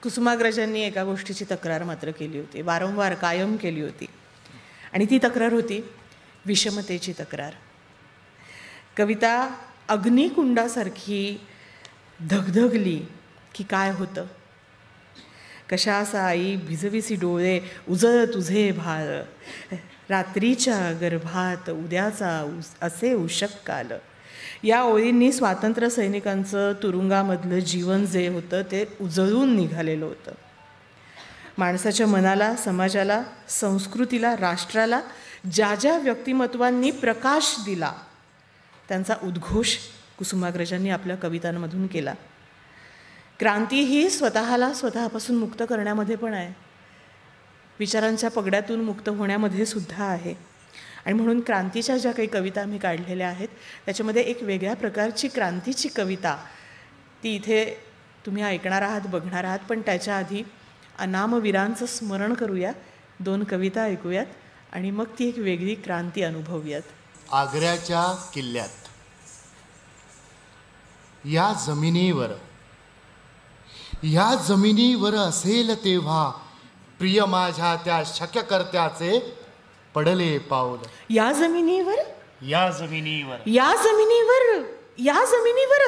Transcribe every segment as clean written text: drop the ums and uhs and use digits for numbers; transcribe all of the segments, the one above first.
कुसुमाग्रजांनी एका गोष्टीची तक्रार मात्र केली होती, वारंवार कायम केली होती, आणि ती तक्रार होती विषमतेची तक्रार. कविता अग्निकुंडासारखी धगधगली की काय होतं. कशा साई भिजविसी डोळे उजळ तुझे भाळ, रात्रीच्या गर्भात उद्याचा असे उशक काल. या ओळींनी स्वातंत्र्य सैनिकांचं तुरुंगामधलं जीवन जे होतं ते उजळून निघालेलं होतं. माणसाच्या मनाला, समाजाला, संस्कृतीला, राष्ट्राला ज्या ज्या व्यक्तिमत्वांनी प्रकाश दिला त्यांचा उद्घोष कुसुमाग्रजांनी आपल्या कवितांमधून केला. क्रांती ही स्वतःला स्वतःपासून मुक्त करण्यामध्ये पण आहे, विचारांच्या पगड्यातून मुक्त होण्यामध्ये सुद्धा आहे. आणि म्हणून क्रांतीच्या ज्या काही कविता आम्ही काढलेल्या आहेत त्याच्यामध्ये एक वेगळ्या प्रकारची क्रांतीची कविता ती इथे तुम्ही ऐकणार आहात, बघणार आहात. पण त्याच्या आधी अनामवीरांचं स्मरण करूया, 2 कविता ऐकूयात आणि मग ती एक वेगळी क्रांती अनुभवूयात. आग्र्याच्या किल्ल्यात या जमिनीवर असेल तेव्हा प्रिय माझ्या त्या शक्यकर्त्याचे पडले पाऊल. या जमिनीवर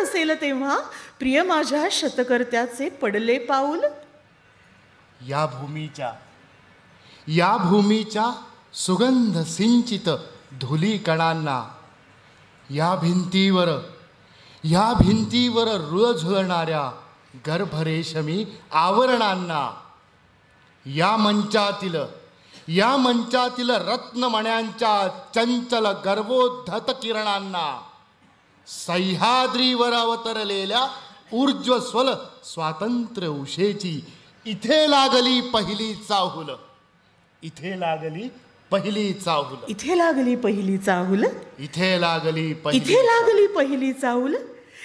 असेल तेव्हा प्रिय माझ्या शतकर्त्याचे पडले पाऊल. या भूमीच्या सुगंध सिंचित धुलीकणांना, या भिंतीवर रुळझुळणाऱ्या गर्भरेशमी आवरणांना, या मंचातील रत्नमण्यांच्या चंचल गर्वोद्धत किरणांना, सह्याद्रीवर अवतरलेल्या ऊर्ज्वस्वल स्वातंत्र्य उशेची इथे लागली पहिली चाहूल.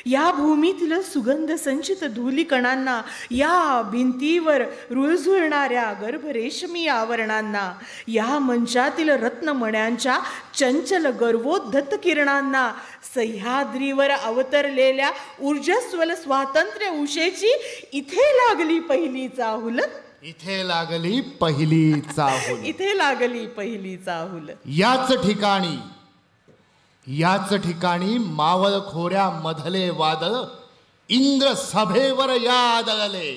या भूमीतील सुगंध संचित धुलीकणांना, या भिंतीवर रुळझुळणाऱ्या गर्भरेशमी आवरणांना, या मंचातील रत्नमण्यांच्या चंचल गर्वोद्धत किरणांना, सह्याद्रीवर अवतरलेल्या ऊर्जस्वल स्वातंत्र्य उशेची इथे लागली पहिली चाहूल. याच ठिकाणी मावळ खोऱ्या मधले वादळ इंद्र सभेवर या आदळले.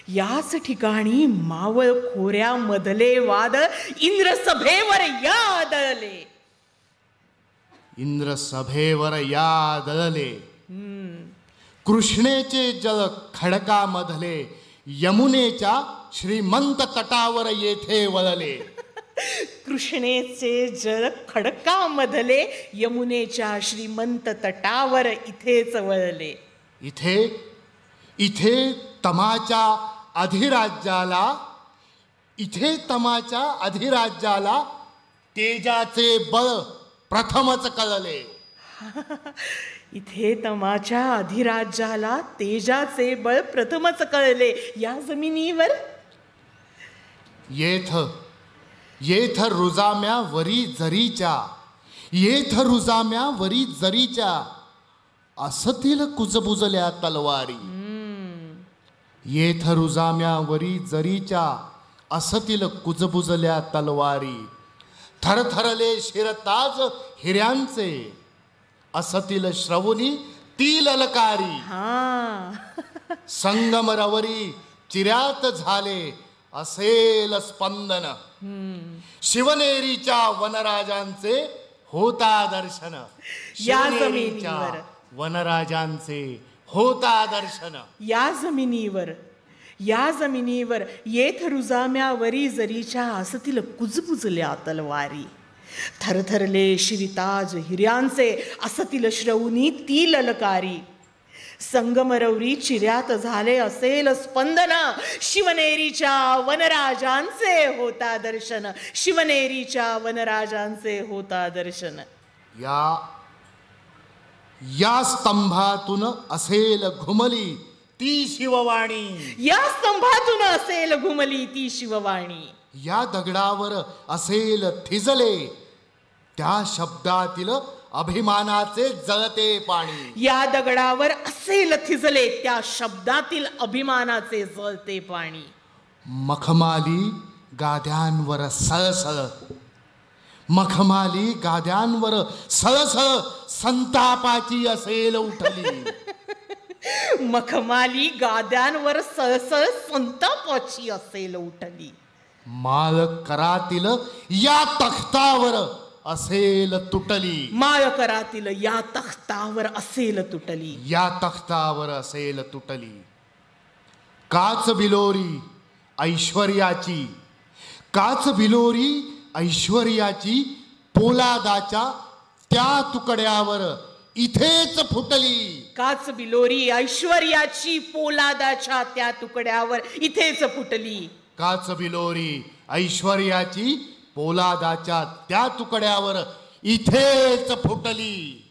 याच ठिकाणी मावळ खोऱ्या मधले वादळ इंद्र सभेवर या आदळले. कृष्णेचे जल खडकामधले यमुनेच्या श्रीमंत तटावर येथे वळले. कृष्णेचे जल खडकामधले यमुनेच्या श्रीमंत तटावर इथेच वळले. इथे तमाच्या अधिराज्याला तेजाचे बळ प्रथमच कळले. इथे तमाच्या अधिराज्याला तेजाचे बळ प्रथमच कळले. या जमिनीवर येथ रुजाम्या वरी जरीच्या असतील कुजबुजल्या तलवारी. येथ रुजाम्या वरी जरीच्या असतील कुजबुजल्या तलवारी. थरथरले शिरताज हिऱ्यांचे असतील श्रवणी ती ललकारी. संगमरवरी चिऱ्यात झाले असेल स्पंदन. शिवनेरीच्या वनराजांचे होता दर्शन. या जमिनीवर येथ रुजाम्या वरी जरीच्या असतील कुजबुजल्या तलवारी. थरथरले शिरिताज हिऱ्यांचे असतील श्रवणी ती ललकारी. संगमरवरी चिऱ्यात झाले असेल स्पंदन. शिवनेरीच्या वनराजांचे होता दर्शन. या स्तंभातून असेल घुमली ती शिववाणी. या दगडावर असेल थिजले त्या शब्दातील अभिमानाचे जळते पाणी. या दगडावर असेल थिजले त्या शब्दातील अभिमानाचे जळते पाणी. मखमाली गाद्यांवर सळसळ, मखमाली गाद्यांवर सळसळ संतापाची असेल उठली. मखमाली गाद्यांवर सळसळ संतापाची असेल उठली. माळ करातील या तख्तावर असेल तुटली. माळ करातील या तख्तावर असेल तुटली. या तख्तावर असेल तुटली. काच बिलोरी ऐश्वर्याची, काच बिलोरी ऐश्वर्याची पोलादाच्या त्या तुकड्यावर इथेच फुटली. काच बिलोरी ऐश्वर्याची पोलादाच्या त्या तुकड्यावर इथेच फुटली. काच बिलोरी ऐश्वर्याची पोलादाच्या त्या तुकड्यावर इथेच फुटली.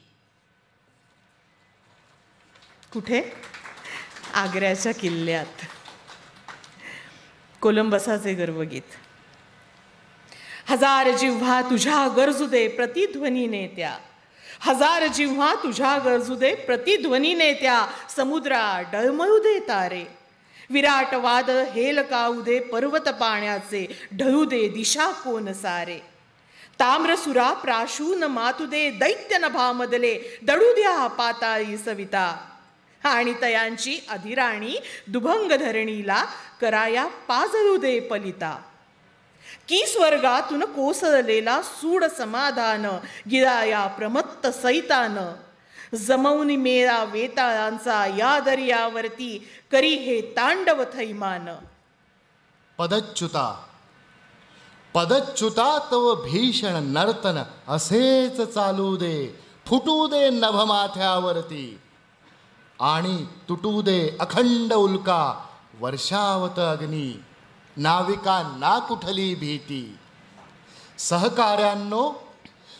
कुठे? आग्र्याच्या किल्ल्यात. कोलंबसाचे गर्वगीत. हजार जिव्हा तुझ्या गरजू दे प्रतिध्वनीने त्या, हजार जिव्हा तुझ्या गरजू दे प्रतिध्वनीने त्या, समुद्रा डळमळू दे तारे, विराट वाद हेल काऊ दे पर्वत पाण्याचे, ढळू दे दिशा कोन सारे, ताम्रसुरा प्राशून मातू दे दैत्य नभामधले, दडू द्या पाताळी सविता, आणि तयांची अधिराणी दुभंग धरणीला कराया पाजळू दे पलिता, की स्वर्गातून कोसळलेला सूड समाधान गिराया प्रमत्त सैतान, जमवून मेळा वेताळांचा या दर्यावरती करी हे तांडव थैमान. पदच्युता पदच्युता तव भीषण नर्तन असेच चालू दे, फुटू दे नभमाथ्यावरती, आणि तुटू दे अखंड उल्का वर्षावत अग्नी, नाविका ना कुठली भीती. सहकार्यांनो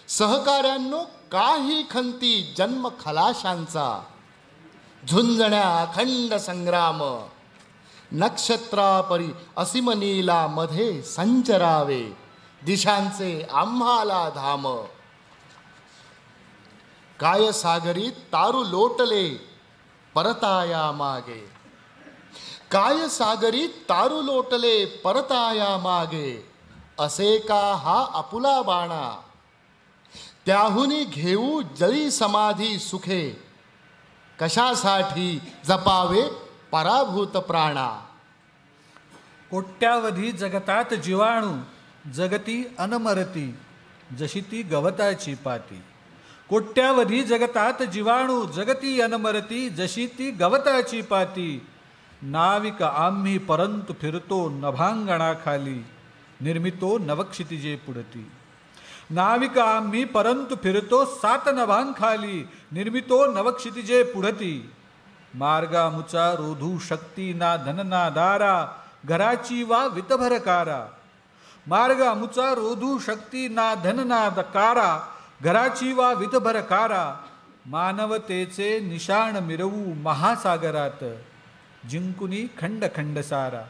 सहकार्यांनो काही खंती जन्म खलाशांचा, झुंजण्या अखंड संग्राम, नक्षत्रापरी असीम नीला मध्ये संचरावे, दिशांचे आम्हाला धाम. काय सागरी तारू लोटले परताया मागे, काय सागरी तारू लोटले परताया मागे, असे का हा आपुला बाणा, त्याहुनी घेऊ जळी समाधी सुखे, कशासाठी जपावे पराभूत प्राणा. कोट्यावधी जगतात जीवाणू जगती अनमरती, जशी ती गवताची पाती. कोट्यावधी जगतात जीवाणू जगती अनमरती, जशी ती गवताची पाती. नाविक आम्ही परंतु फिरतो नभांगणाखाली, निर्मितो नवक्षितिजे पुढती. नाविक आम्ही परंतु फिरतो सात नभांखाली, निर्मितो नवक्षितिजे पुढती. मार्गामुचा रोधू शक्ती ना धन ना दारा, घराची वा वितभरकारा. मार्गामुचा रोधू शक्ती ना धन ना दकारा, घराची वा वितभरकारा. मानवतेचे निशाण मिरवू महासागरात, जिंकुनी खंड खंड सारा.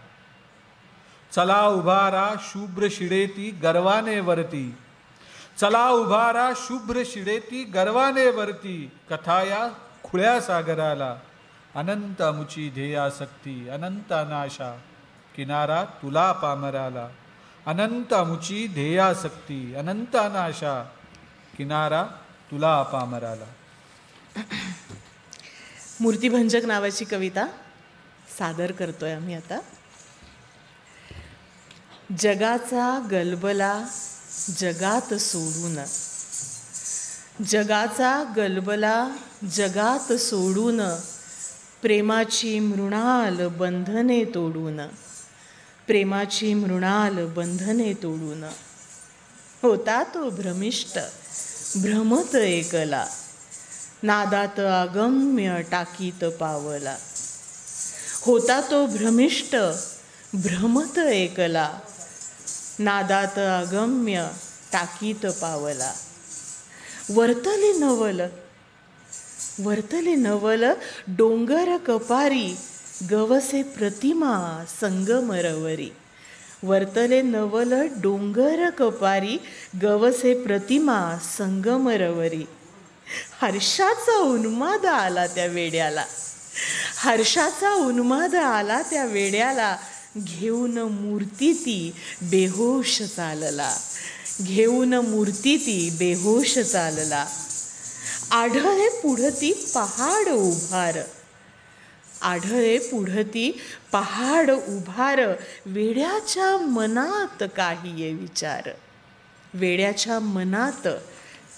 चला उभारा शुभ्र शिडेती गर्वाने वरती, चला उभारा शुभ्र शिडेती गर्वाने वरती. कथाया खुळ्या सागराला, अनंत अमुची ध्येयासक्ती, अनंत अनाशा किनारा तुला पामराला. अनंत अमुची ध्येयासक्ती, अनंत अनाशा किनारा तुला पामराला. मूर्तिभंजक नावाची कविता सादर करतोय आम्ही आता. जगाचा गलबला जगात सोडून, जगाचा गलबला जगात सोडून, प्रेमाची मृणाल बंधने तोडून, प्रेमाची मृणाल बंधने तोडून. होता तो भ्रमिष्ट भ्रमत एकला, नादात अगम्य टाकीत पावला. होता तो भ्रमिष्ट भ्रमत एकला, नादात अगम्य टाकीत पावला. वर्तले नवल वर्तले नवल डोंगर कपारी, गवसे प्रतिमा संगमरवरी. वर्तले नवल डोंगर कपारी, गवसे प्रतिमा संगमरवरी. हर्षाचा उन्माद आला त्या वेड्याला, हर्षाचा उन्माद आला त्या वेड्याला, घेऊन मूर्ती ती बेहोश चालला, घेऊन मूर्ती ती बेहोश चालला. आढळे पुढती पहाड उभार, आढळे पुढती पहाड उभार, वेड्याच्या मनात काही ये विचार, वेड्याच्या मनात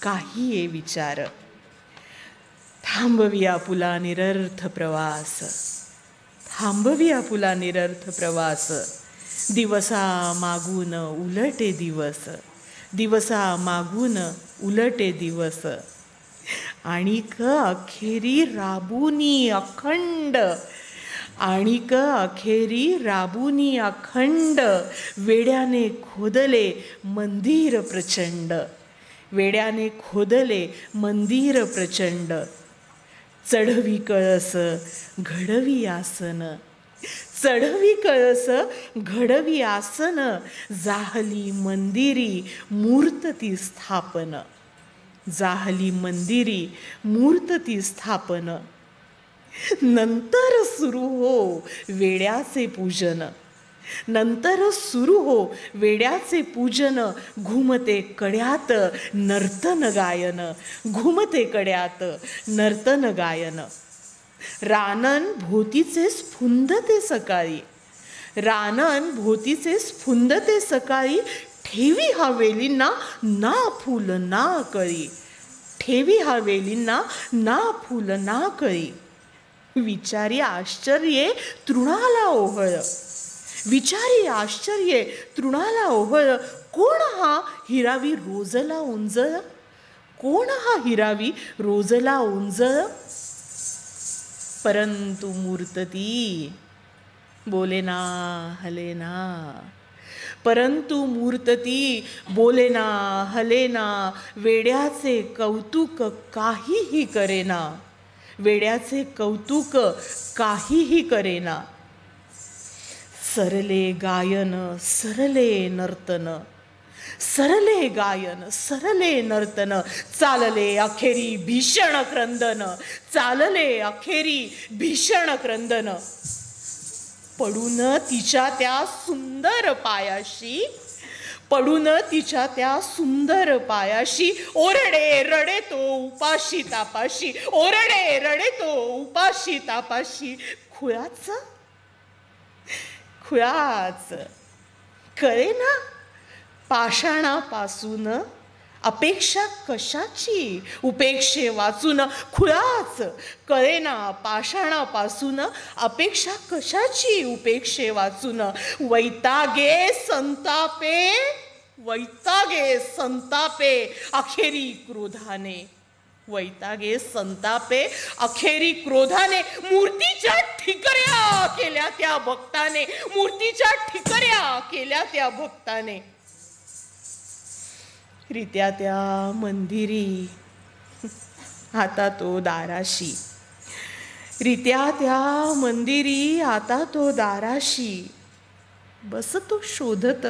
काही ये विचार. थांबवी आपुला निरर्थ प्रवास, थांबवी आपुला निरर्थ प्रवास, दिवसा मागून उलटे दिवस, दिवसा मागून उलटे दिवस. आणिक अखेरी राबुनी अखंड, आणिक अखेरी राबुनी अखंड, वेड्याने खोदले मंदिर प्रचंड, वेड्याने खोदले मंदिर प्रचंड. चढवी कळस घडवी आसन, चढवी कळस घडवी आसन, जाहली मंदिरी मूर्त ती स्थापन, जाहली मंदिरी मूर्त ती स्थापन. नंतर सुरू हो वेड्याचे पूजन, नंतर सुरू हो वेड्याचे पूजन, घुमते कड्यात नर्तन गायन, घुमते कड्यात नर्तन गायन. रानन भोतीचे स्फुंदते सकाळी, रानन भोतीचे स्फुंदते सकाळी, ठेवी हवेलींना ना फुल ना कळी, ठेवी हवेलींना ना फुल ना कळी. विचारी आश्चर्ये तृणाला ओहळ, विचारी आश्चर्ये तृणाला ओहळ, कोण हा हिरावी रोजला उंजळ, कोण हा हिरावी रोजला उंजळ. परंतु मूर्तती बोलेना हलेना, परंतु मूर्तती बोलेना हलेना, वेड्याचे कौतुक काहीही करेना, वेड्याचे कौतुक काहीही करेना. सरले गायन सरले नर्तन, सरले गायन सरले नर्तन, चालले अखेरी भीषण क्रंदन, चालले अखेरी भीषण क्रंदन. पडून तिच्या त्या सुंदर पायाशी, पडून तिच्या त्या सुंदर पायाशी, ओरडे रडे तो उपाशी तापाशी, ओरडे रडे तो उपाशी तापाशी. खुळाच खुळाच कळेना पाषाणापासून अपेक्षा कशाची, उपेक्षे वाचून. खुळाच कळेना पाषाणापासून अपेक्षा कशाची, उपेक्षे वाचून. वैतागे संतापे, वैतागे संतापे अखेरी क्रोधाने, वैतागे संतापे अखेरी क्रोधाने. मूर्तीच्या ठिकऱ्या केल्या त्या भक्ताने, मूर्तीच्या ठिकऱ्या केल्या त्या भक्ताने. रित्या त्या मंदिरी आता तो दाराशी, रित्या त्या मंदिरी आता तो दाराशी. बसतो शोधत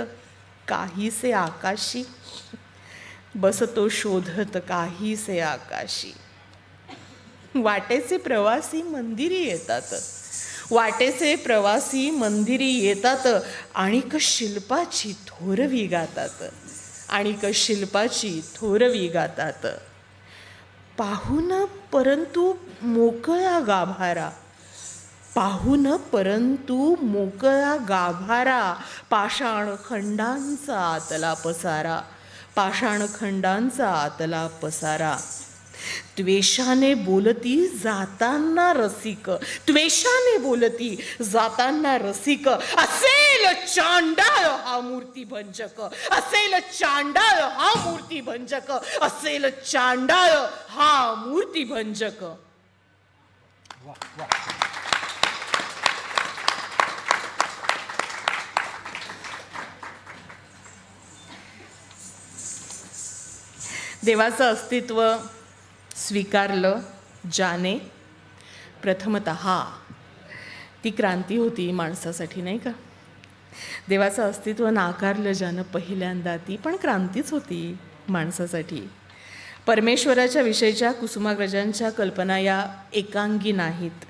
काहीसे आकाशी, बसतो शोधत काहीसे आकाशी. वाटेचे प्रवासी मंदिरी येतात, वाटेचे प्रवासी मंदिरी येतात, आणिक शिल्पाची थोरवी गातात, आणिक शिल्पाची थोरवी गातात. पाहून परंतु मोकळा गाभारा, पाहून परंतु मोकळा गाभारा, पाषाण खंडांचा आतला पसारा, पाषाण खंडांचा आतला पसारा. त्वेषाने बोलती जाताना रसिक, त्वेषाने बोलती जाताना रसिक. असेल चांडाळ हा मूर्ती भंजक, असेल चांडाळ हा मूर्ती भंजक, असेल चांडाळ हा मूर्ती भंजक. देवाचं अस्तित्व स्वीकारलं ज्याने, प्रथमतः ती क्रांती होती माणसासाठी, नाही का? देवाचं अस्तित्व नाकारलं ज्यानं पहिल्यांदा, ती पण क्रांतीच होती माणसासाठी. परमेश्वराच्या विषयीच्या कुसुमाग्रजांच्या कल्पना या एकांगी नाहीत.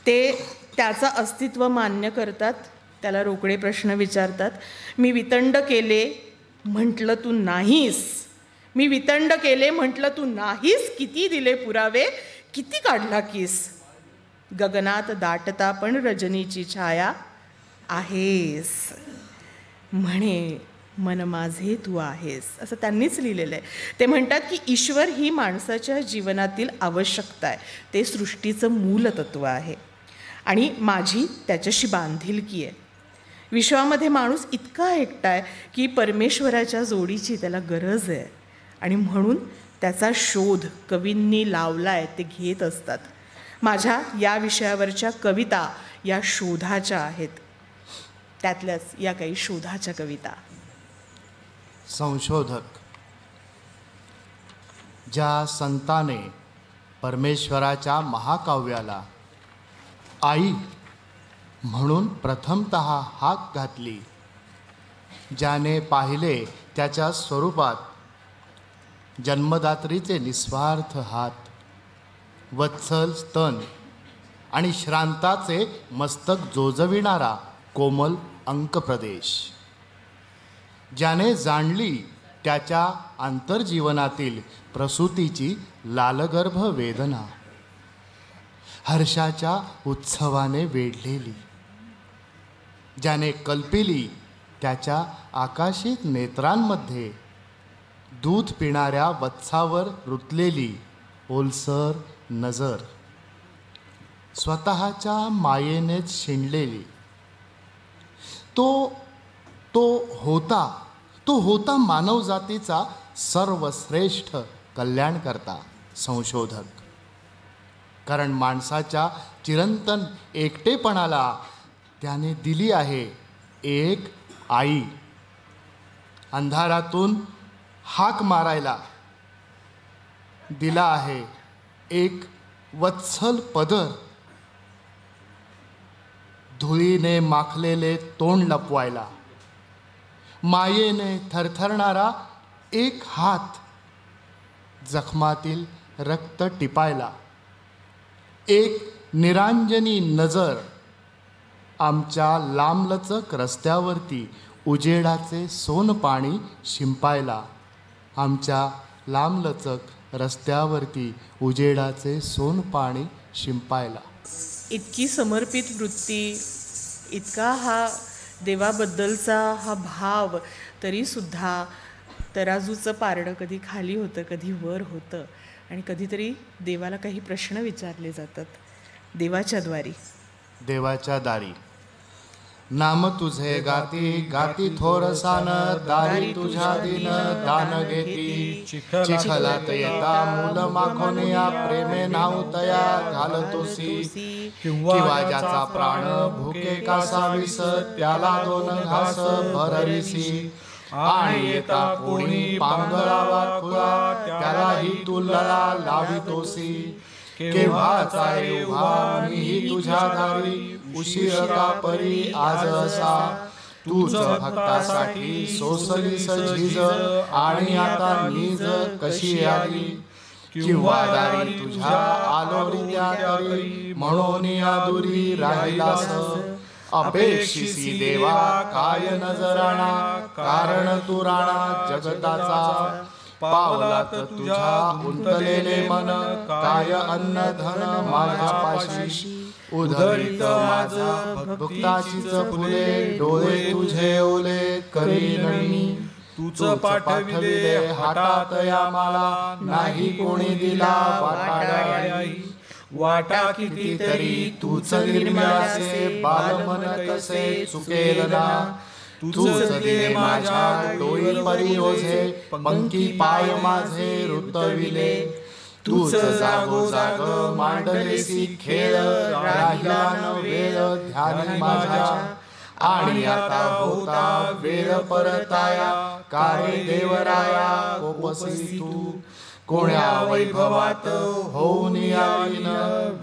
ते त्याचं अस्तित्व मान्य करतात, त्याला रोकडे प्रश्न विचारतात. मी वितंड केले म्हटलं तू नाहीस, मी वितंड केले म्हटलं तू नाहीस, किती दिले पुरावे, किती काढला किस, गगनात दाटता पण रजनीची छाया आहेस, म्हणे मन माझे तू आहेस, असं त्यांनीच लिहिलेलं आहे. ते म्हणतात की ईश्वर ही माणसाच्या जीवनातील आवश्यकता आहे, ते सृष्टीचं मूलतत्व आहे आणि माझी त्याच्याशी बांधिलकी आहे. विश्वामध्ये माणूस इतका एकटा आहे की परमेश्वराच्या जोडीची त्याला गरज आहे आणि म्हणून त्याचा शोध कवींनी लावला आहे, ते घेत असतात. माझ्या या विषयावरच्या कविता या शोधाच्या आहेत. त्यातल्याच या काही शोधाच्या कविता. संशोधक. ज्या संताने परमेश्वराच्या महाकाव्याला आई म्हणून प्रथमतः हाक घातली, ज्याने पाहिले त्याच्या स्वरूपात जन्मदात्रीचे निस्वार्थ हात, वत्सल स्तन आणि श्रांताचे मस्तक जोजविणारा कोमल अंकप्रदेश, ज्याने जाणली त्याच्या आंतरजीवनातील प्रसूतीची लालगर्भ वेदना, हर्षाच्या उत्सवाने वेढलेली, ज्याने कल्पिली त्याच्या आकाशित नेत्रांमध्ये दूध पिणाऱ्या वत्सावर रुतलेली ओलसर नजर, स्वतःच्या मायेनेच शिणलेली. तो होता मानवजातीचा सर्वश्रेष्ठ कल्याणकर्ता, संशोधक. कारण माणसाच्या चिरंतन एकटेपणाला त्याने दिली आहे एक आई. अंधारातून हाक मारायला दिला आहे एक वत्सल पदर, धुळीने माखलेले तोंड लपवायला मायेने थरथरणारा एक हात, जखमातील रक्त टिपायला एक निरांजनी नजर, आमच्या लांबलचक रस्त्यावरती उजेडाचे सोनपाणी शिंपायला, आमच्या लांबलचक रस्त्यावरती उजेडाचे सोनपाणी शिंपायला. इतकी समर्पित वृत्ती, इतका हा देवाबद्दलचा हा भाव, तरीसुद्धा तराजूचं पारडं कधी खाली होतं, कधी वर होतं आणि कधीतरी देवाला काही प्रश्न विचारले जातात देवाच्या दारी. नाम तुझे गाती गाती थोरसान, दारी तुझ्या दिन दान घेती, चिखलात येता मूल माखोनिया, प्रेमे नाव तया घालतोसी, किंवा ज्याचा प्राण भुके कासावीस, त्याला दोन घास भरविसी, आणि येता कोणी पांघरावा खुला, त्यालाही तू लळा लावितोसी. केव्हाचा रे उभा मीही तुझ्या दारी, उशीर का परी आज असा, तूच भक्तासाठी सोसलीस झीज, आणि आता नीज कशी आली. किंवा दारी तुझ्या आलो रित्या तरी, म्हणून या दुरी राहिलास, अपेक्षिसी देवा काय नजराणा, कारण तू राणा जगताचा. पावलात तुझ्या गुंतलेले मन, काय अन्न धन माझ्या पाशी, उधळीत माझ भक्ताचीच फुले, डोळे तुझे ओले करीननी. तूच पाठविले हातात या मला, नाही कोणी दिला वाटाई. वाटा कितीतरी तूच निर्मिळासे, बालमन कसे चुकेल ना. तूच दिले माझ्या डोई परी ओझे, पंखी पाय माझे रुतविले. तूच जागोजाग मांडलेसी खेळ, राहिला न वेळ ध्यानी माझ्या. आणि आता होता वेळ परताया, कारे देवराया कोपसी तू. कोण्या वैभवात होऊन यावीन,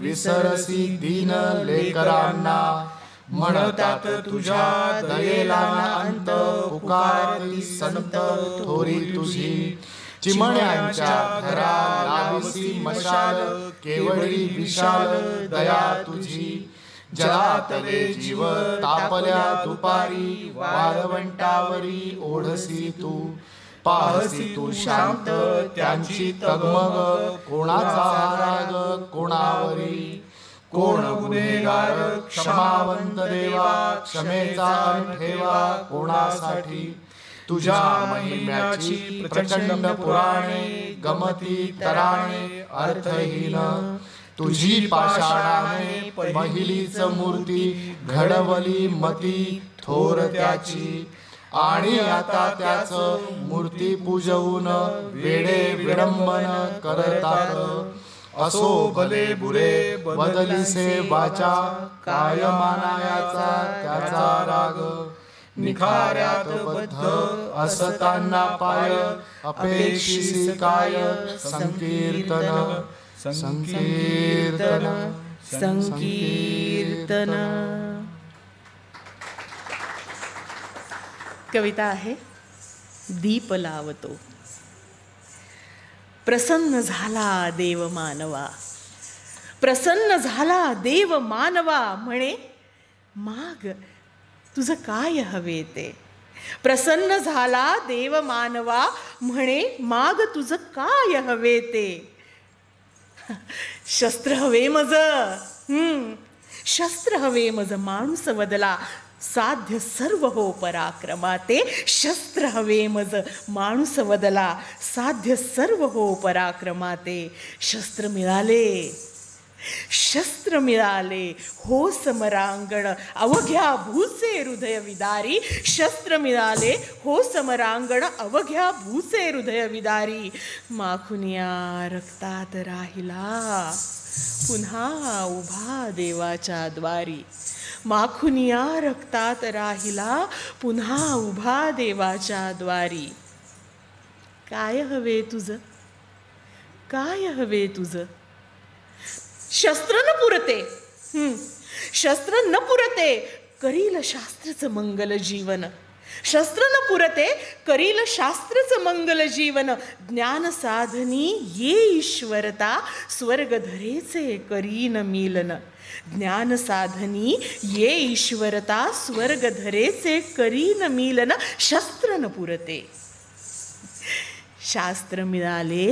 विसरसी दीन लेकरांना. म्हणतात तुझ्या दयेला न अंत, पुकारती संत थोरी तुझी. चिमण्यांच्या घरा लाविसी मशाल, केवळी विशाल दया तुझी. जलातले जीव तापल्या दुपारी, वाळवंटावरी ओढसी तू. पाहसी तू शांत त्यांची तगमग, कोणाचा राग कोणावरी. कोण गुन्हेगार क्षमावंत देवा, क्षमेचा ठेवा कोणासाठी. तुझ्या महिम्याची प्रचंड पुराणे, गमती तराणे अर्थहीन. तुझी पाषाणाने पहिलीच मूर्ती, घडवली मती थोर त्याची. आणि आता त्याच मूर्ती पूजवून, वेडे विडंबन करतात. असो भले बुरे बदलिसे वाचा, काय मानायाचा त्याचा राग. निखाऱ्यात बद्ध असताना पाय, अपेक्षिसी काय संकीर्तन. संकीर्तन संकीर्तन. कविता आहे दीप लावतो. प्रसन्न झाला देव मानवा, प्रसन्न झाला देव मानवा, म्हणे माग तुझं काय हवे ते. प्रसन्न झाला देव मानवा, म्हणे माग तुझं काय हवे ते. शस्त्र हवे मज, शस्त्र हवे मज माणूस वदला, साध्य सर्व हो पराक्रमा ते. शस्त्र हवे मज माणूस वदला, साध्य सर्व हो पराक्रमा ते. शस्त्र मिळाले, शस्त्र मिळाले हो समरांगण, अवघ्या भूसे हृदय विदारी. शस्त्र मिळाले हो समरांगण, अवघ्या भूसे हृदय विदारी. माखुनिया रक्तात राहिला पुन्हा उभा देवाच्या द्वारी. माखुनिया रक्तात राहिला पुन्हा उभा देवाच्या द्वारी. काय हवे तुझं, काय हवे तुझं. शस्त्र न पुरते, शस्त्र न पुरते, करील शास्त्रच मंगल जीवन. शस्त्र न पुरते, करील शास्त्रच मंगल जीवन. ज्ञान साधनी ये ईश्वरता, स्वर्ग धरेचे करीन मिलन. ज्ञान साधनी ये ईश्वरता, स्वर्ग धरेचे करीन मिलन. शस्त्र न पुरते. शास्त्र मिळाले,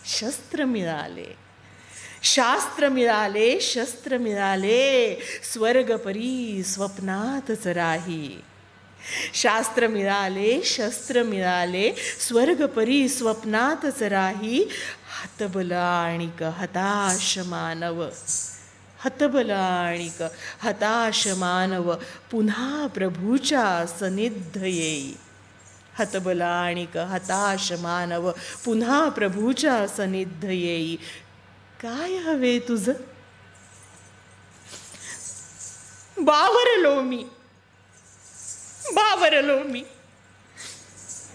शस्त्र मिळाले, शास्त्र मिळाले, शस्त्र मिळाले, स्वर्ग परी स्वप्नातच राही. शास्त्र मिळाले, शस्त्र मिळाले, स्वर्ग परी स्वप्नातच राही. हतबल आणिक हताश मानव, हतबल आणिक हताश मानव, पुन्हा प्रभूच्या सनिध येई. हतबल आणिक हताश मानव, पुन्हा प्रभूच्या सनिध येई. काय हवे तुझं. बावरलो मी, बावरलो मी,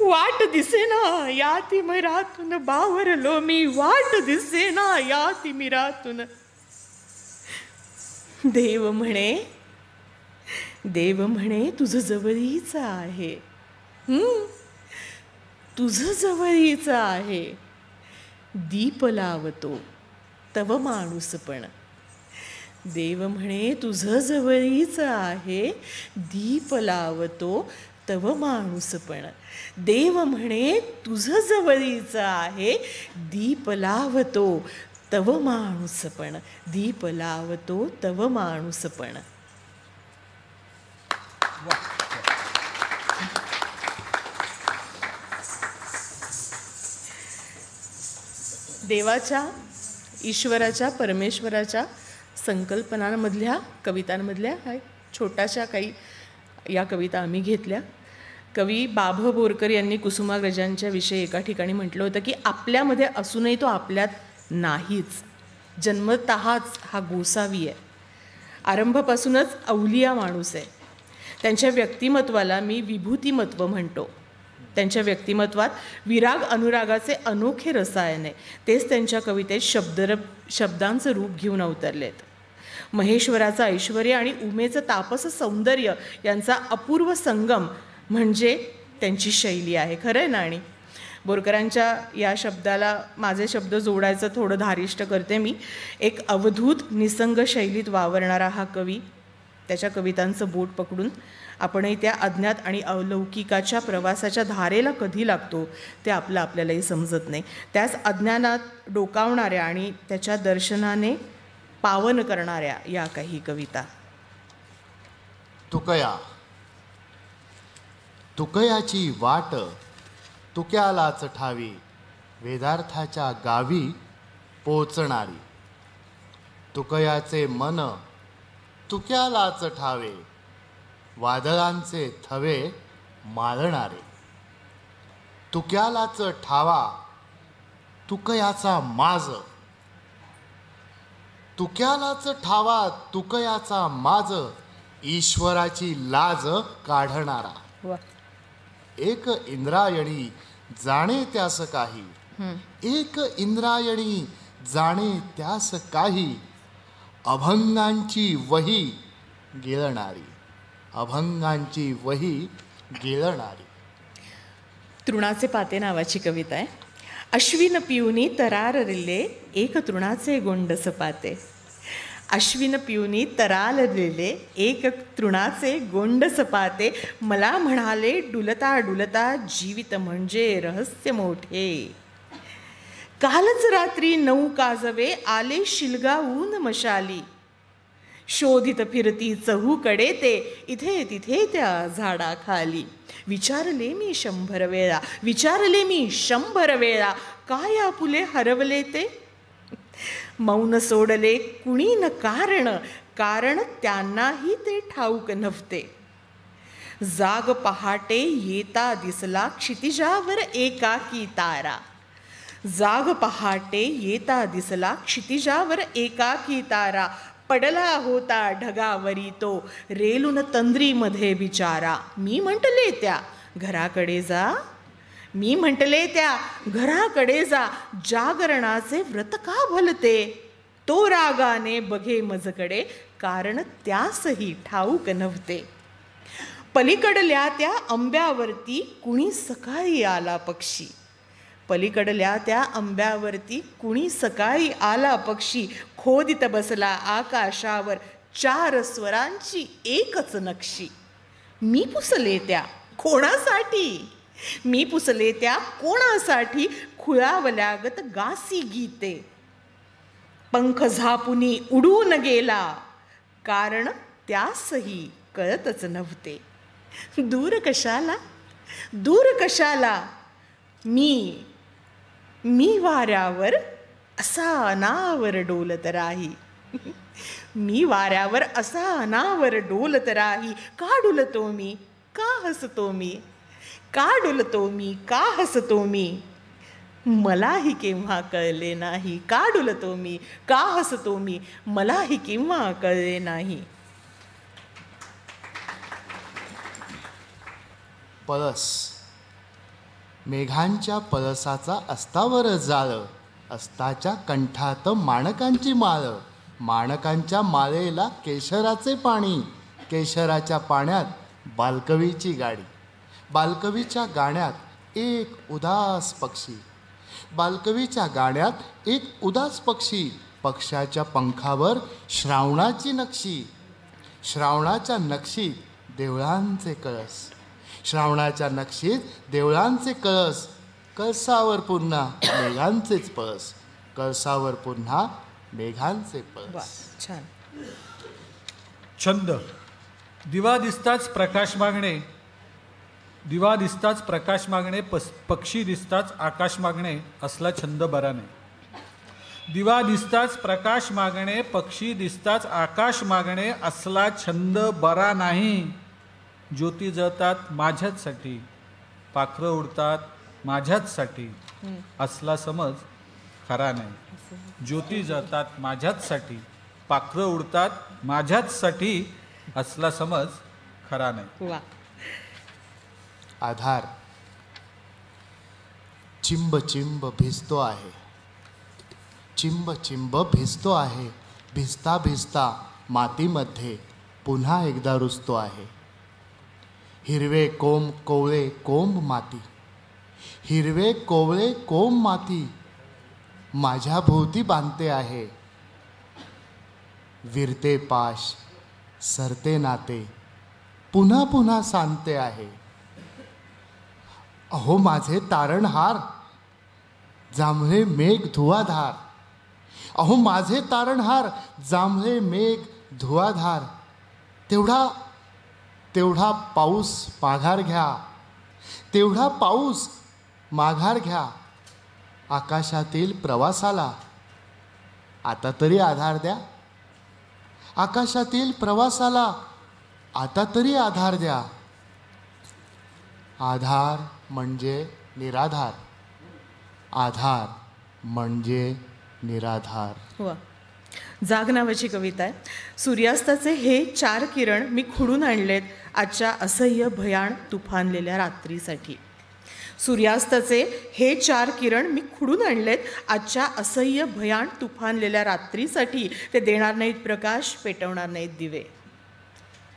वाट दिसेना या तिमिरातून. बावरलो मी, वाट दिसेना या तिमिरातून. देव म्हणे, देव म्हणे तुझं जवळीच आहे, तुझं जवळीच आहे. दीप लावतो तव माणूसपण. देव म्हणे तुझं जवळीच आहे, दीप लावतो तव माणूसपण. देव म्हणे तुझं जवळीच आहे, दीप लावतो तव माणूसपण. दीप लावतो तव माणूसपण. देवाच्या, ईश्वराच्या, परमेश्वराच्या संकल्पनांमधल्या, कवितांमधल्या ह्या छोट्याशा काही या कविता आम्ही घेतल्या. कवी बाभ बोरकर यांनी कुसुमाग्रजांच्या विषयी एका ठिकाणी म्हटलं होतं की आपल्यामध्ये असूनही तो आपल्यात नाहीच, जन्मतःच हा गोसावी आहे, आरंभापासूनच अवलिया माणूस आहे. त्यांच्या व्यक्तिमत्वाला मी विभूतिमत्व म्हणतो. त्यांच्या व्यक्तिमत्वात विराग अनुरागाचे अनोखे रसायन आहे, तेच त्यांच्या कवितेत शब्दांचं रूप घेऊन अवतरलेत. महेश्वराचं ऐश्वर्य आणि उमेचं तापस सौंदर्य यांचा अपूर्व संगम म्हणजे त्यांची शैली आहे. खरं आहे ना. आणि बोरकरांच्या या शब्दाला माझे शब्द जोडायचं थोडं धारिष्ट करते मी. एक अवधूत निसंग शैलीत वावरणारा हा कवी, त्याच्या कवितांचं बोट पकडून आपणही त्या अज्ञात आणि अलौकिकाच्या प्रवासाच्या धारेला कधी लागतो ते आपल्यालाही समजत नाही. त्याच अज्ञानात डोकावणाऱ्या आणि त्याच्या दर्शनाने पावन करणाऱ्या या काही कविता. तुकयाची वाट तुक्यालाच ठावी, वेदार्थाच्या गावी पोचणारी. तुकयाचे मन तुक्यालाच ठावे, वादळांचे थवे मारणारे. तुक्यालाच ठावा तुकयाचा माज, तुक्यालाच ठावा तुकयाचा माज, ईश्वराची लाज काढणारा. वा. एक इंद्रायणी जाणे त्यास काही, एक इंद्रायणी जाणे त्यास काही, अभंगांची वही गिळणारी, अभंगांची वही गिळणारी. तृणाचे पाते नावाची कविता आहे. अश्विन पिऊनी तरारलेले एक तृणाचे गोंडस पाते. अश्विन पिऊनी तरारलेले एक तृणाचे गोंडस पाते, मला म्हणाले डुलता डुलता जीवित म्हणजे रहस्य मोठे. कालच रात्री 9 काजवे आले शिलगाऊन मशाली, शोधित फिरती चहूकडे ते इथे तिथे त्या झाडाखाली. विचारले मी 100 वेळा, विचारले मी 100 वेळा, काय आपुले हरवले ते. मौन सोडले कुणी न कारण, कारण त्यांनाही ते ठाऊक नव्हते. जाग पहाटे येता दिसला क्षितिजावर एकाकी तारा, जाग पहाटे येता दिसला क्षितिजावर एकाकी तारा, पडला होता ढगावरी तो रेलून तंद्रीमध्ये बिचारा. मी म्हटले त्या घराकडे जा, मी म्हटले त्या घराकडे जा, जागरणाचे व्रत का भलते. तो रागाने बघे मजकडे, कारण त्यासही ठाऊक नव्हते. पलीकडल्या त्या आंब्यावरती कुणी सकाळी आला पक्षी, पलीकडल्या त्या आंब्यावरती कुणी सकाळी आला पक्षी, खोदीत बसला आकाशावर 4 स्वरांची एकच नक्षी. मी पुसले त्या कोणासाठी, मी पुसले त्या कोणासाठी, खुळावल्यागत गासी गीते. पंख झापुनी उडून गेला, कारण त्यासही कळतच नव्हते. दूर कशाला, दूर कशाला, मी वाऱ्यावर असा अनावर डोलत राही, मी वाऱ्यावर असा अनावर डोलत राही. का डुलतो मी, का हसतो मी, का डुलतो मी, का हसतो मी, मलाही केव्हा कळले नाही. का डुलतो मी, का हसतो मी, मलाही केव्हा कळले नाही. पळस मेघांच्या पळसाचा अस्तावर जाळ, अस्ताच्या कंठात माणकांची माळ, माणकांच्या माळेला केशराचे पाणी, केशराच्या पाण्यात बालकवीची गाडी. बालकवीच्या गाण्यात एक उदास पक्षी, बालकवीच्या गाण्यात एक उदास पक्षी, पक्षाच्या पंखावर श्रावणाची नक्षी, श्रावणाच्या नक्षीत देवळांचे कळस, श्रावणाच्या नक्षीत देवळांचे कळस, कळसावर पुन्हा मेघांचेच पळस, कळसावर पुन्हा मेघांचे पळस. छान. छंद. दिवा दिसताच प्रकाश मागणे, दिवा दिसताच प्रकाश मागणे, पक्षी दिसताच आकाश मागणे, असला छंद बरा नाही. दिवा दिसताच प्रकाश मागणे, पक्षी दिसताच आकाश मागणे, असला छंद बरा नाही. ज्योती जळतात माझ्याचसाठी, पाखरं उडतात माझ्याचसाठी, असला समज खरा नाही. ज्योती जळतात माझ्याचसाठी, पाखरं उडतात माझ्याचसाठी, असला समज खरा नाही. वा. आधार. चिंब चिंब भिजतो आहे, चिंब चिंब भिजतो आहे, भिजता भिजता मातीमध्ये पुन्हा एकदा रुजतो आहे. हिरवे कोंब कोवळे कोंब माती, हिरवे कोवळे कोम माती माझ्या भोवती बांधते आहे. विरते पाश सरते नाते पुन्हा पुन्हा सांगते आहे. अहो माझे तारणहार जांभळे मेघ धुवाधार. अहो माझे तारणहार जांभळे मेघ धुवाधार. तेवढा तेवढा पाऊस माघार घ्या. तेवढा पाऊस माघार घ्या. आकाशातील प्रवासाला आता तरी आधार द्या. आकाशातील प्रवासाला आता तरी आधार द्या. आधार म्हणजे निराधार. आधार म्हणजे निराधार. वा, जाग नावाची कविता आहे. सूर्यास्ताचे हे 4 किरण मी खुडून आणलेत आजच्या असह्य भयाण तुफानलेल्या रात्रीसाठी. सूर्यास्ताचे हे 4 किरण मी खुडून आणलेत आजच्या असह्य भयाण तुफानलेल्या रात्रीसाठी. ते देणार नाहीत प्रकाश, पेटवणार नाहीत दिवे.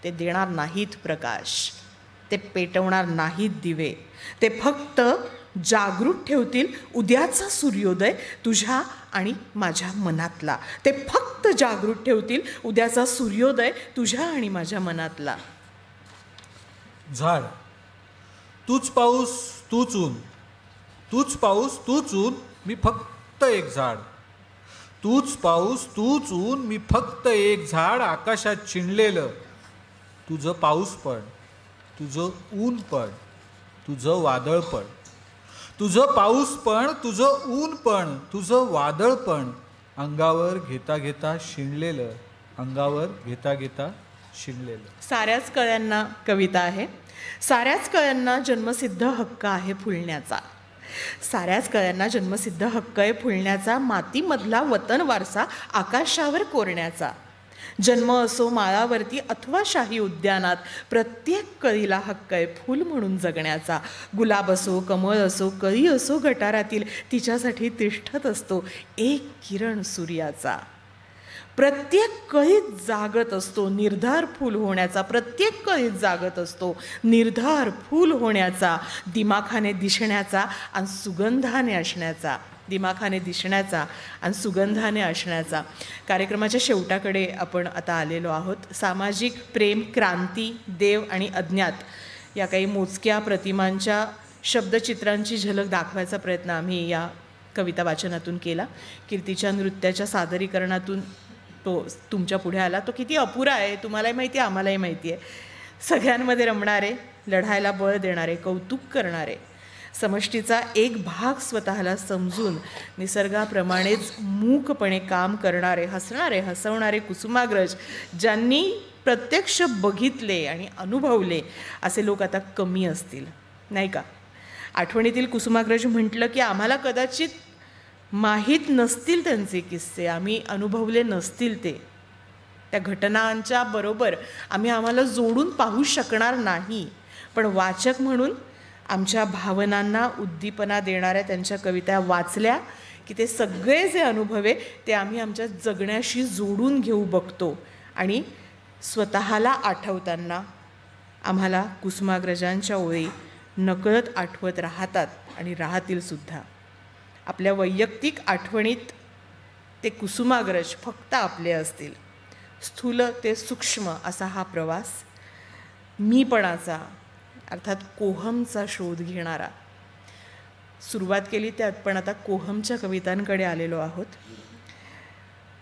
ते देणार नाहीत प्रकाश, ते पेटवणार नाहीत दिवे. ते फक्त जागृत ठेवतील उद्याचा सूर्योदय तुझ्या आणि माझ्या मनातला. ते फक्त जागृत ठेवतील उद्याचा सूर्योदय तुझ्या आणि माझ्या मनातला. झाड, तूच पाऊस तूच ऊन, तूच पाऊस तूच ऊन, मी फक्त एक झाड. तूच पाऊस तूच ऊन, मी फक्त एक झाड. आकाशात चिणलेलं तुझं पाऊस पण, तुझं ऊन पण, तुझं वादळ पण. तुझं पाऊस पण, तुझं ऊन पण, तुझं वादळ पण. अंगावर घेता घेता शिणलेलं, अंगावर घेता घेता शिणलेलं. साऱ्याच कळ्यांना कविता आहे. साऱ्याच कळ्यांना जन्मसिद्ध हक्क आहे फुलण्याचा. साऱ्याच कळ्यांना जन्मसिद्ध हक्क आहे फुलण्याचा. मातीमधला वतन वारसा आकाशावर कोरण्याचा. जन्म असो माळावरती अथवा शाही उद्यानात, प्रत्येक कळीला हक्क आहे फूल म्हणून जगण्याचा. गुलाब असो, कमळ असो, कळी असो गटारातील, तिच्यासाठी तिष्ठत असतो एक किरण सूर्याचा. प्रत्येक कळीत जागत असतो निर्धार फूल होण्याचा. प्रत्येक कळीत जागत असतो निर्धार फूल होण्याचा. दिमाखाने दिसण्याचा आणि सुगंधाने असण्याचा. दिमाखाने दिसण्याचा आणि सुगंधाने असण्याचा. कार्यक्रमाच्या शेवटाकडे आपण आता आलेलो आहोत. सामाजिक प्रेम, क्रांती, देव आणि अज्ञात या काही मोजक्या प्रतिमांच्या शब्दचित्रांची झलक दाखवायचा प्रयत्न आम्ही या कविता वाचनातून केला. कीर्तीच्या नृत्याच्या सादरीकरणातून तो तुमच्या पुढे आला. तो किती अपुरा आहे तुम्हालाही माहिती आहे, आम्हालाही माहिती आहे. सगळ्यांमध्ये रमणारे, लढायला बळ देणारे, कौतुक करणारे, समष्टीचा एक भाग स्वतःला समजून निसर्गाप्रमाणेच मूकपणे काम करणारे, हसणारे, हसवणारे कुसुमाग्रज ज्यांनी प्रत्यक्ष बघितले आणि अनुभवले असे लोक आता कमी असतील, नाही का? आठवणीतील कुसुमाग्रज म्हटलं की आम्हाला कदाचित माहीत नसतील त्यांचे किस्से, आम्ही अनुभवले नसतील ते. त्या घटनांच्या बरोबर आम्हाला जोडून पाहू शकणार नाही. पण वाचक म्हणून आमच्या भावनांना उद्दीपना देणाऱ्या त्यांच्या कविता वाचल्या की ते सगळे जे अनुभवे ते आम्ही आमच्या जगण्याशी जोडून घेऊ बघतो. आणि स्वतःला आठवताना आम्हाला कुसुमाग्रजांच्या ओळी नकळत आठवत राहतात आणि राहतील सुद्धा. आपल्या वैयक्तिक आठवणीत ते कुसुमाग्रज फक्त आपले असतील. स्थूल ते सूक्ष्म असा हा प्रवास मीपणाचा अर्थात कोहमचा शोध घेणारा. सुरुवात केली त्यात, पण आता कोहमच्या कवितांकडे आलेलो आहोत.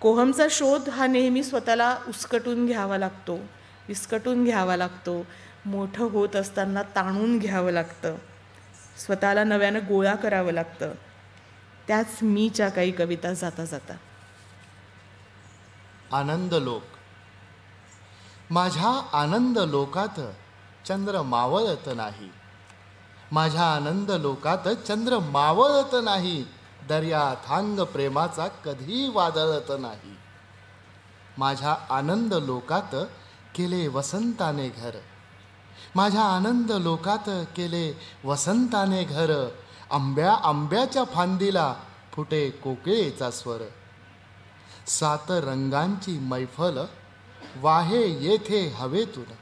कोहमचा शोध हा नेहमी स्वतःला उसकटून घ्यावा लागतो, विस्कटून घ्यावा लागतो, मोठं होत असताना ताणून घ्यावं लागतं, स्वतःला नव्यानं गोळा करावं लागतं. त्याच मीच्या काही कविता जाता जाता. आनंद लोक. माझ्या आनंद लोकात चंद्र मावळत नाही. माझ्या आनंद लोकात चंद्र मावळत नाही. दर्या थांग प्रेमाचा कधी वादळत नाही. माझ्या आनंद लोकात केले वसंताने घर. माझ्या आनंद लोकात केले वसंताने घर. आंब्याच्या फांदीला फुटे कोकिळेचा स्वर. 7 रंगांची मैफल वाहे येथे हवेतून.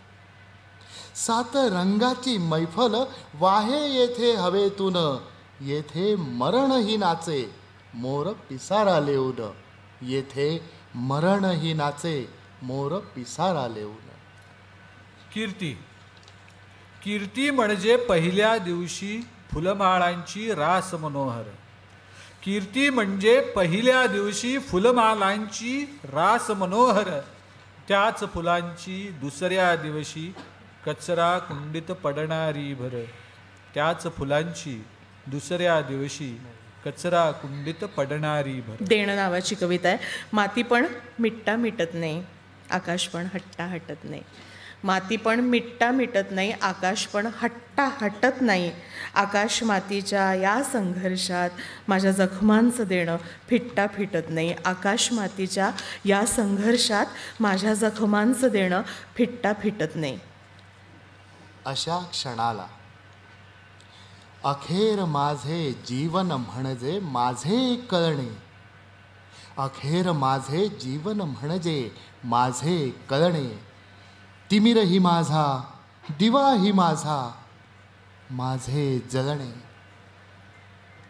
7 रंगाची मैफल वाहे येथे हवेतून. येथे मरणही नाचे मोर पिसारा लेऊन. येथे मरणही नाचे मोर पिसारा लेऊन. कीर्ती. कीर्ती म्हणजे पहिल्या दिवशी फुलमाळांची रास मनोहर. कीर्ती म्हणजे पहिल्या दिवशी फुलमालांची रास मनोहर. त्याच फुलांची दुसऱ्या दिवशी कचरा कुंडीत पडणारी भर. त्याच फुलांची दुसऱ्या दिवशी कचरा कुंडीत पडणारी भर. देणं नावाची कविता आहे. माती पण मिट्टा मिटत नाही, आकाश पण हट्टा हटत नाही. माती पण मिट्टा मिटत नाही, आकाश पण हट्टा हटत नाही. आकाश मातीच्या या संघर्षात माझ्या जखमांचं देणं फिट्टा फिटत नाही. आकाश मातीच्या या संघर्षात माझ्या जखमांचं देणं फिट्टा फिटत नाही. अशा क्षणाला अखेर माझे जीवन म्हणजे माझे कळणे. अखेर माझे जीवन म्हणजे माझे कळणे. तिमिरही माझा, दिवाही माझा, माझे जळणे.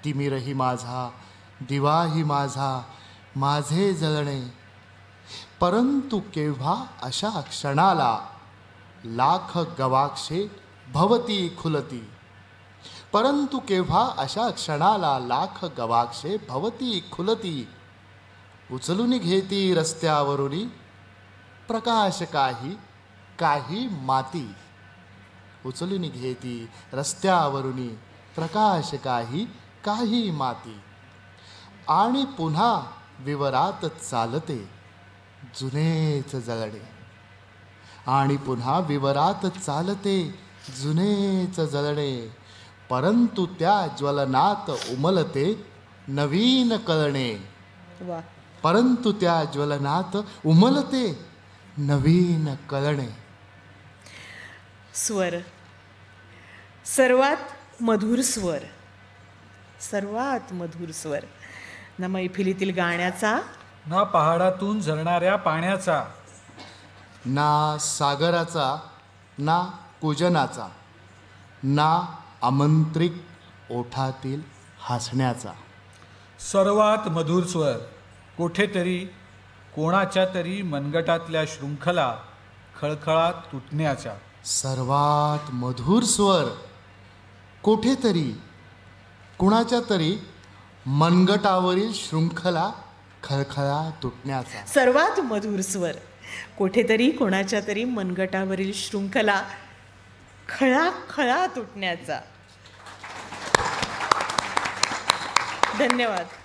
तिमिरही माझा, दिवाही माझा, माझे जळणे. परंतु केव्हा अशा क्षणाला लाख गवाक्षे भवती खुलती. परंतु केव्हा अशा क्षणाला लाख गवाक्षे भवती खुलती. उचलून घेती रस्त्यावरुनी प्रकाश काही काही माती. उचलून घेती रस्त्यावरुनी प्रकाश काही काही माती. आणि पुन्हा विवरात चालते जुनेच जळणे. आणि पुन्हा विवरात चालते जुनेच जळणे. परंतु त्या ज्वलनात उमलते नवीन कळणे. वा. परंतु त्या ज्वलनात उमलते नवीन कळणे. स्वर. सर्वात मधुर स्वर. सर्वात मधुर स्वर. ना मैफिलीतील गाण्याचा, ना पहाडातून झरणाऱ्या पाण्याचा, ना सागराचा, ना कुजनाचा, ना आमंत्रित ओठातील हसण्याचा. सर्वात मधुर स्वर. कोठेतरी कोणाच्या तरी मनगटातल्या शृंखला खळखळात तुटण्याचा. सर्वात मधुर स्वर. कोठेतरी कुणाच्या तरी मनगटावरील शृंखला खळखळा तुटण्याचा. सर्वात मधुर स्वर. कोठेतरी कोणाच्या तरी मनगटावरील शृंखला खळा खळा तुटण्याचा. धन्यवाद.